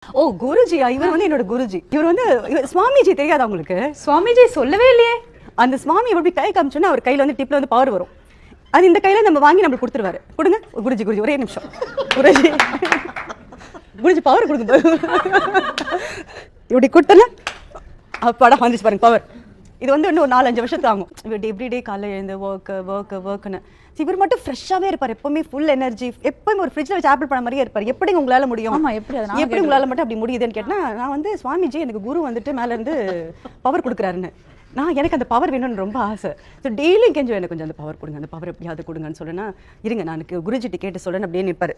ஓ குருஜியா, இவர் வந்து என்னோட குருஜி. இவர் வந்து சுவாமிஜி தெரியாதா உங்களுக்கு? சுவாமிஜி சொல்லவே இல்லையே. அந்த சுவாமி எப்படி கை காமிச்சோன்னா அவர் கையில வந்து டிப்ல வந்து பவர் வரும். அது இந்த கையில நம்ம வாங்கி நம்மளுக்கு கொடுத்துருவாரு. கொடுங்க குருஜி, குருஜி ஒரே நிமிஷம். குருஜி குருஜி பவர் கொடுங்க. இப்படி கொடுத்தல அப்பாடா வந்துச்சு பாருங்க பவர். இது வந்து இன்னும் ஒரு 4-5 வருஷத்துக்கு ஆகும். இவர் எவ்ரிடே காலையில் எழுந்து ஒர்க்குன்னு இவர் மட்டும் ஃப்ரெஷ்ஷாகவே இருப்பார். எப்பவுமே ஃபுல் எனர்ஜி. எப்பவுமே ஒரு ஃப்ரிட்ஜில் வச்சு ஆப்பிள் பழம் மாதிரியே இருப்பார். எப்படி உங்களால் முடியும்? எப்படி உங்களால் மட்டும் அப்படி முடியுதுன்னு கேட்டால், நான் வந்து சுவாமிஜி எனக்கு குரு வந்துட்டு மேலேருந்து பவர் கொடுக்குறாருன்னு. எனக்கு அந்த பவர் வேணும்னு ரொம்ப ஆசை. ஸோ டெய்லியும் கெஞ்சம் எனக்கு கொஞ்சம் அந்த பவர் கொடுங்க, அந்த பவர் எப்படியாவது கொடுங்கன்னு சொல்லுன்னா, இருங்க நான் குருஜிட்டு கேட்டு சொல்கிறேன் அப்படியே நிற்பார்.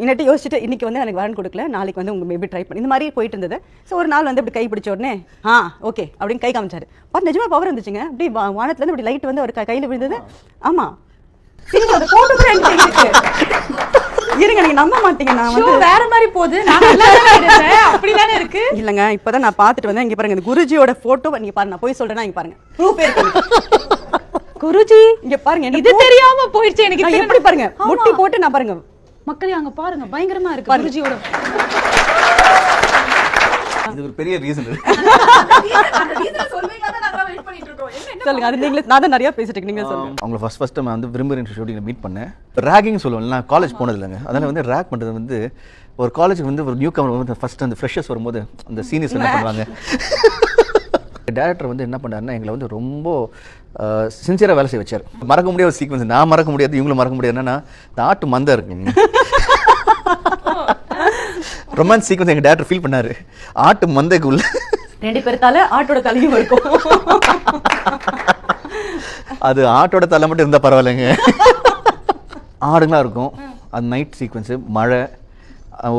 இன்னட்டு யோசிச்சுட்டு இன்றைக்கி வந்து எனக்கு வரன் கொடுக்கல, நாளைக்கு வந்து உங்கள் மேபி ட்ரை பண்ணி இந்த மாதிரி போயிட்டு இருந்தது. ஸோ ஒரு நாள் வந்து அப்படி கை பிடிச்ச உடனே ஓகே அப்படின்னு கை காமிச்சாரு. பார்த்து நிஜமாக பவர் இருந்துச்சுங்க. அப்படி வானத்துலேருந்து அப்படி லைட் வந்து ஒரு கையில் விழுந்தது. ஆமாம் இருங்க, நீங்க நம்ப மாட்டீங்க. நான் வந்து வேற மாதிரி போகுது. அப்படிதானே இருக்கு. இல்லங்க, இப்பதான் நான் பாத்துட்டு வந்தேன். இங்க பாருங்க, இந்த குருஜியோட போட்டோ நீங்க பாருங்க. நான் போய் சொல்றேன்னா இங்க பாருங்க, ப்ரூஃப் இருக்கு. குருஜி இங்க பாருங்க, இது தெரியாம போயிடுச்சு எனக்கு. எப்படி பாருங்க முட்டி போட்டு நான் பாருங்க மக்களே அங்க பாருங்க, பயங்கரமா இருக்கு குருஜியோட. இது ஒரு பெரிய ரீசன். சொல்லுங்க, அது நீங்களே. நான் தான் நிறைய பேசிட்டேன், நீங்க சொல்லுங்க. அவங்களை ஃபர்ஸ்ட் நான் வந்து விரும்புகிற ஷூட்டிங்ல மீட் பண்ணேன். ரேகிங் சொல்லுவேன். நான் காலேஜ் போனது இல்லைங்க. அதனால வந்து ரேக் பண்ணுறது வந்து ஒரு காலேஜுக்கு வந்து ஒரு நியூ கமர் வந்து ஃபர்ஸ்ட் அந்த ஃப்ரெஷர்ஸ் வரும்போது அந்த சீனியர்ஸ் என்ன பண்ணுவாங்க, டேரக்டர் வந்து என்ன பண்ணாருன்னா எங்களை வந்து ரொம்ப சின்சியராக வேலை செய்ய வச்சார். மறக்க முடியாத ஒரு சீக்வன்ஸ், நான் மறக்க முடியாது, இவங்களும் மறக்க முடியாது. என்னன்னா நாட்டு மந்தை இருக்குங்க, ரொமான்ஸ் சீக்வன்ஸ் எங்கள் டேரக்டர் ஃபீல் பண்ணாரு. ஆட்டு மந்தைக்கு உள்ள 2 பேர் தலை, ஆட்டோட தலையும் இருக்கும். அது ஆட்டோட தலை மட்டும் இருந்தால் பரவாயில்லைங்க, ஆடுங்களாக இருக்கும். அது நைட் சீக்வன்ஸு, மழை,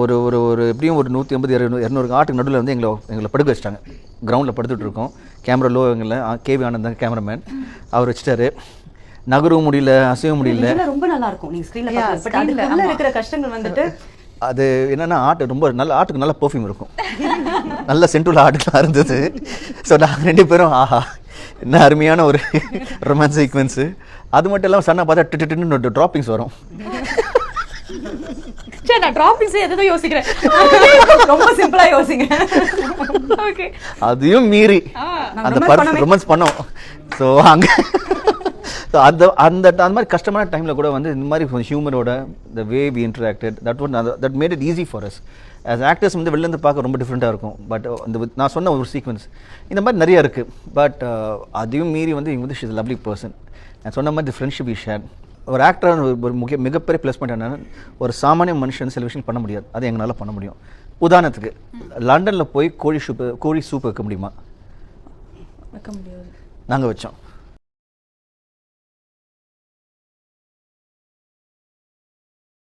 ஒரு ஒரு ஒரு எப்படியும் ஒரு 150-200 ஆட்டுக்கு நடுவில் வந்து எங்களை படுக்க வச்சிட்டாங்க. கிரவுண்டில் படுத்துட்டு இருக்கோம். கேமரா லோ எங்களை கேவி ஆனந்த் தான் கேமராமேன். அவர் வச்சுட்டாரு. நகரவும் முடியல, அசைய முடியல. ரொம்ப நல்லா இருக்கும் நீங்க ஸ்க்ரீன்ல பார்க்கலாம். பட் அதுக்குள்ள இருக்கிற கஷ்டங்கள் வந்துட்டு அது என்னன்னா, ரொம்ப நல்ல ஆட்டுக்கு நல்ல பெர்ஃப்யூம் இருக்கும், நல்ல சென்டுள்ள ஆட்டுலாம் இருந்தது. ஸோ நாங்கள் 2 பேரும் ஆஹா என்ன அருமையான ஒரு ரொமான்ஸ் சீக்வன்ஸு. அது மட்டும் இல்லாமல் சன்னா பார்த்தா டிட்டுன்னு ட்ராப்பிங்ஸ் வரும். சரி, நான் ட்ராப்பிங்ஸ் எதை யோசிக்கிறேன். ரொம்ப சிம்பிளா யோசிங்க. ஓகே, அதையும் மீறி அந்த ரொமான்ஸ் பண்ணோம். ஸோ அங்கே அந்த மாதிரி கஷ்டமான டைமில் கூட வந்து இந்த மாதிரி ஹியூமரோட the way we interacted that made it easy for us. As actors வந்து வெளிலேருந்து பார்க்க ரொம்ப டிஃப்ரெண்ட்டாக இருக்கும். பட் அந்த நான் சொன்ன ஒரு சீக்வன்ஸ் இந்த மாதிரி நிறைய இருக்குது. பட் அதையும் மீறி வந்து இவங்க வந்து ஷீஸ் லவ்லி பர்சன். நான் சொன்ன மாதிரி ஃப்ரெண்ட்ஷிப் வி ஷேர். ஒரு ஆக்டராக ஒரு மிகப்பெரிய ப்ளஸ் பாயிண்ட் என்னென்னா, ஒரு சாமானிய மனுஷன் சில விஷயம் பண்ண முடியாது, அது எங்களால் பண்ண முடியும். உதாரணத்துக்கு லண்டனில் போய் கோழி சூப் வைக்க முடியுமா? வைக்க முடியாது. நாங்கள் வச்சோம்.